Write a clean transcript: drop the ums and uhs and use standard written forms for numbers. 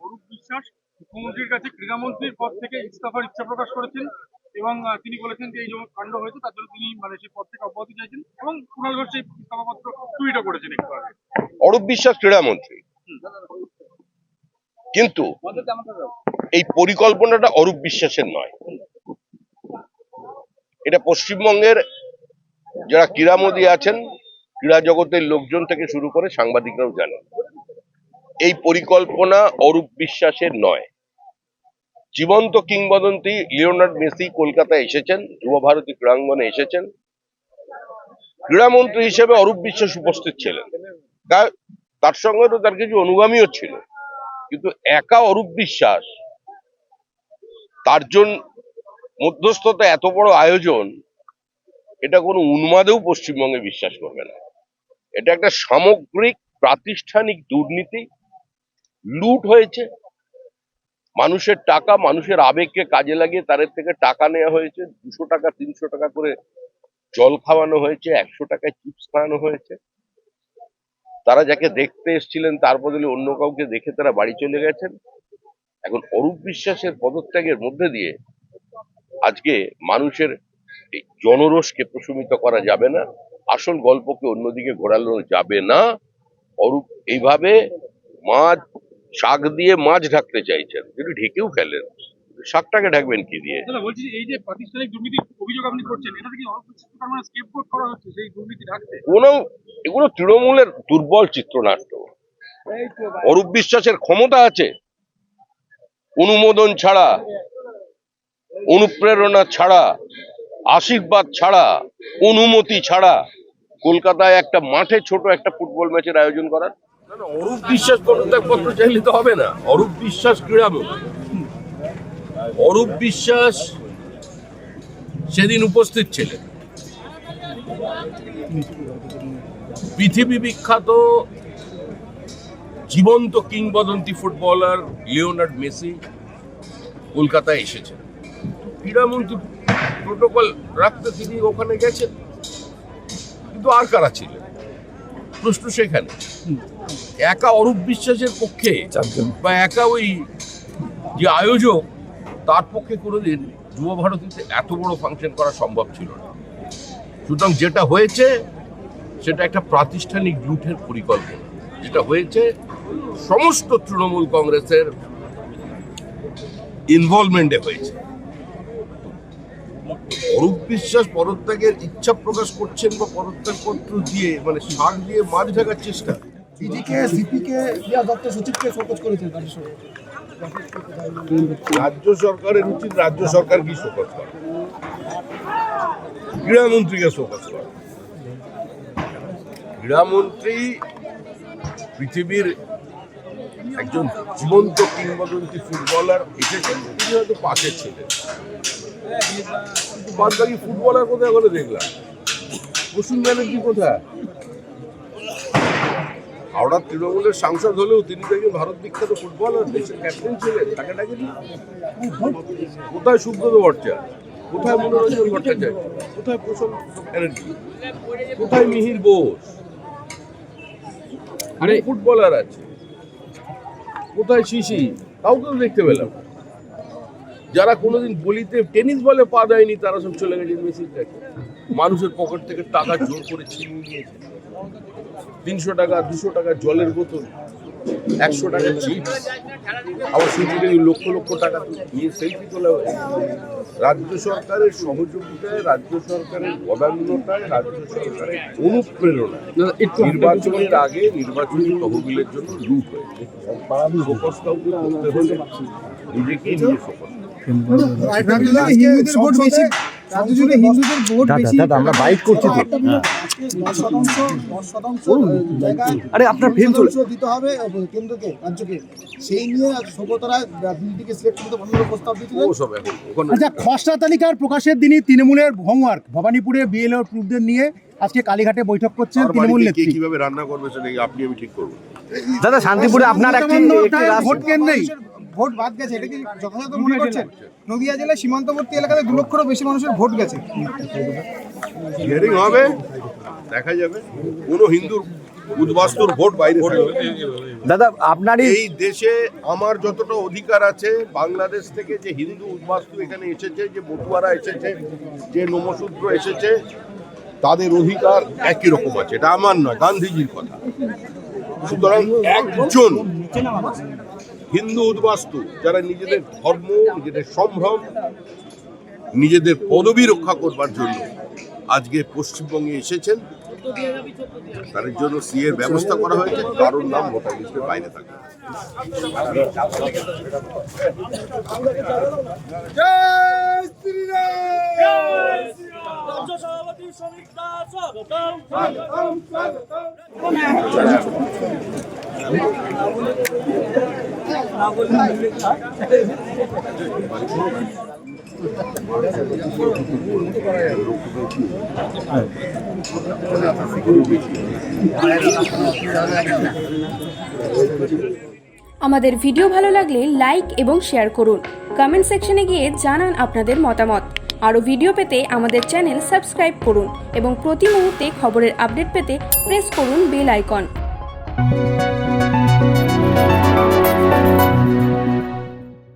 অরূপ বিশ্বাস মুখ্যমন্ত্রীর কাছে ক্রীড়ামন্ত্রীর পদ থেকে ইস্তফার ইচ্ছা প্রকাশ করেছেন এবং তিনি বলেছেন যে এই যে কাণ্ড হয়েছে তার জন্য তিনি সেই পদ থেকে অব্যাহতি চাইছেন এবং কুণাল ঘোষ সেই ইস্তফাপত্র টুইটও করেছেন একটু আগে। অরূপ বিশ্বাস ক্রীড়ামন্ত্রী, কিন্তু এই পরিকল্পনাটা অরূপ বিশ্বাসের নয়। এটা পশ্চিমবঙ্গের যারা ক্রীড়ামোদী আছেন, ক্রীড়া জগতের লোকজন থেকে শুরু করে সাংবাদিকরাও জানেন এই পরিকল্পনা অরূপ বিশ্বাসের নয়। জীবন্ত কিংবদন্তি লিওনার্ড মেসি কলকাতায় এসেছেন, যুব ভারতী ক্রীড়াঙ্গনে এসেছেন, ক্রীড়ামন্ত্রী হিসেবে অরূপ বিশ্বাস উপস্থিত ছিলেন, তার সঙ্গে তো তার কিছু অনুগামীও ছিল, কিন্তু একা অরূপ বিশ্বাস তার জন্য মধ্যস্থতা এত বড় আয়োজন, এটা কোনো উন্মাদেও পশ্চিমবঙ্গে বিশ্বাস করবে না। এটা একটা সামগ্রিক প্রাতিষ্ঠানিক দুর্নীতি, লুট হয়েছে, মানুষের টাকা, মানুষের আবেগকে কাজে লাগিয়ে তাদের থেকে টাকা নেওয়া হয়েছে, 200 টাকা 300 টাকা করে জল খাওয়ানো হয়েছে, 100 টাকায় চিপস খাওয়ানো হয়েছে। তারা যাকে দেখতে এসেছিলেন তার বদলে অন্য কাউকে দেখে তারা বাড়ি চলে গেছেন। এখন অরূপ বিশ্বাসের পদত্যাগের মধ্যে দিয়ে আজকে মানুষের এই জনরোষকে প্রশমিত করা যাবে না, আসল গল্পকে অন্যদিকে ঘোরানো যাবে না। অরূপ এইভাবে মাছ, শাক দিয়ে মাছ ঢাকতে চাইছেন, যদি ঢেকেও ফেলেন, শাকটাকে ঢাকবেন কি দিয়ে? বলছি এই যে প্রাতিষ্ঠানিক দুর্নীতির অভিযোগ আপনি করছেন, এটা কি অরূপ বিশ্বাসকে তার মানে স্কেপগোট করা হচ্ছে সেই দুর্নীতি ঢাকতে? এগুলো তৃণমূলের দুর্বল চিত্রনাট্য। অরূপ বিশ্বাসের ক্ষমতা আছে অনুমোদন ছাড়া, অনুপ্রেরণা ছাড়া, আশীর্বাদ ছাড়া, অনুমতি ছাড়া কলকাতায় একটা মাঠে ছোট একটা ফুটবল ম্যাচের আয়োজন করার। অরূপ বিশ্বাস পদত্যাগপত্র চাইলে তো হবে না। অরূপ বিশ্বাস ক্রীড়ামন্ত্রী, অরূপ বিশ্বাস সেদিন উপস্থিত ছিলেন। পৃথিবী বিখ্যাত জীবন্ত কিংবদন্তি ফুটবলার লিওনার্ড মেসি কলকাতায় এসেছেন, ক্রীড়ামন্ত্রী প্রোটোকল রাখতে তিনি ওখানে গেছেন, কিন্তু আর কারা ছিলেন? প্রশ্ন সেখানে। একা অরূপ বিশ্বাসের পক্ষে বা একা ওই যে আয়োজক তার পক্ষে কোনোদিন যুব ভারতীতে এত বড় ফাংশন করা সম্ভব ছিল না। সুতরাং যেটা হয়েছে সেটা একটা প্রাতিষ্ঠানিক লুটের পরিকল্পনা। যেটা হয়েছে সমস্ত তৃণমূল কংগ্রেসের ইনভলভমেন্টে হয়েছে। অরূপ বিশ্বাস পদত্যাগের ইচ্ছা প্রকাশ করছেন বা পদত্যাগপত্র দিয়ে মানে শাক দিয়ে মাছ ঢাকার চেষ্টা। রাজ্য সরকারের উচিত রাজ্য সরকার কি শোকজ করে, ক্রীড়ামন্ত্রীকে শোকজ করে। ক্রীড়ামন্ত্রী পৃথিবীর একজন জীবন্ত কিংবদন্তি ফুটবলার এসেছেন, তিনি হয়তো পাশে ছিলেন, কিন্তু বাদ বাকি ফুটবলার কোথায় বলে দেখলাম? প্রসূন ব্যানার্জি কোথায়? হাওড়ার তৃণমূলের সাংসদ হলেও তিনি তো একজন ভারত বিখ্যাত ফুটবলার, দেশের ক্যাপ্টেন ছিলেন, তাকে ডাকেনি। কোথায় সুব্রত ভট্টাচার্য, কোথায় মনোরঞ্জন ভট্টাচার্য, কোথায় প্রসূন ব্যানার্জি, কোথায় মিহির বোস? আরে ফুটবলার আছে, কোথায় শিশি? কাউকেও দেখতে পেলাম। যারা কোনোদিন গলিতে টেনিস বলে পা দেয়নি তারা সব চলে গেছে মেসির কাছে। মানুষের পকেট থেকে টাকা জোর করে ছিনিয়ে নিয়েছে। 300 টাকা 200 টাকা জলের বোতল, 100 টাকা চিপস, আবার সেদিকে লক্ষ লক্ষ টাকা নিয়ে সেলফি তোলা হয়েছে। রাজ্য সরকারের সহযোগিতায়, রাজ্য সরকারের বদান্যতায়, রাজ্য সরকারের অনুপ্রেরণায় নির্বাচনের আগে নির্বাচনী তহবিলের জন্য লুট হয়েছে। ফোকাস কাউকে করতে হলে নিজেকেই নিয়ে ফোকাস। আমরা বাইট করছি তো, আরে আপনার ফেল দিতে হবে কেন্দ্রকে, রাজ্যকে, সেই নিয়ে সুব্রতরা বিলটিকে সিলেক্ট করতে প্রস্তাব দিয়েছিলেন। আচ্ছা, খসড়া তালিকার প্রকাশের দিনই তৃণমূলের হোমওয়ার্ক ভবানীপুরে বিএলও প্রুফদের নিয়ে আজকে কালীঘাটে বৈঠক করছেন তৃণমূল নেত্রী। কিভাবে রান্না করবে সেটা আপনি আমি ঠিক করবো। দাদা, শান্তিপুরে আপনার একটি ভোট কেন্দ্রেই ভোট বাদ গেছে, এটা কি যথাযথ মনে করছেন? নদিয়া জেলার সীমান্তবর্তী এলাকাতে 2 লক্ষেরও বেশি মানুষের ভোট গেছে। হিয়ারিং হবে, দেখা যাবে। কোনো হিন্দুর উদ্বাস্তুর ভোট বাইরে থেকে। দাদা আপনারই এই দেশে আমার যতটা অধিকার আছে, বাংলাদেশ থেকে যে হিন্দু উদ্বাস্তু এখানে এসেছে, যে মতুয়ারা এসেছে, যে নমশূদ্র এসেছে, তাদের অধিকার একই রকম আছে। এটা আমার নয়, গান্ধীজির কথা। সুতরাং একজন হিন্দু উদ্বাস্তু যারা নিজেদের ধর্ম, নিজেদের সম্ভ্রম, নিজেদের পদবি রক্ষা করবার জন্য আজকে পশ্চিমবঙ্গে এসেছেন, তাদের জন্য সিএর ব্যবস্থা করা হয়েছে। কারোর নাম ভোটার লিস্টের বাইরে থাকে। আমাদের ভিডিও ভালো লাগলে লাইক এবং শেয়ার করুন। কমেন্ট সেকশনে গিয়ে জানান আপনাদের মতামত। আরও ভিডিও পেতে আমাদের চ্যানেল সাবস্ক্রাইব করুন এবং প্রতি মুহূর্তে খবরের আপডেট পেতে প্রেস করুন বেল আইকন।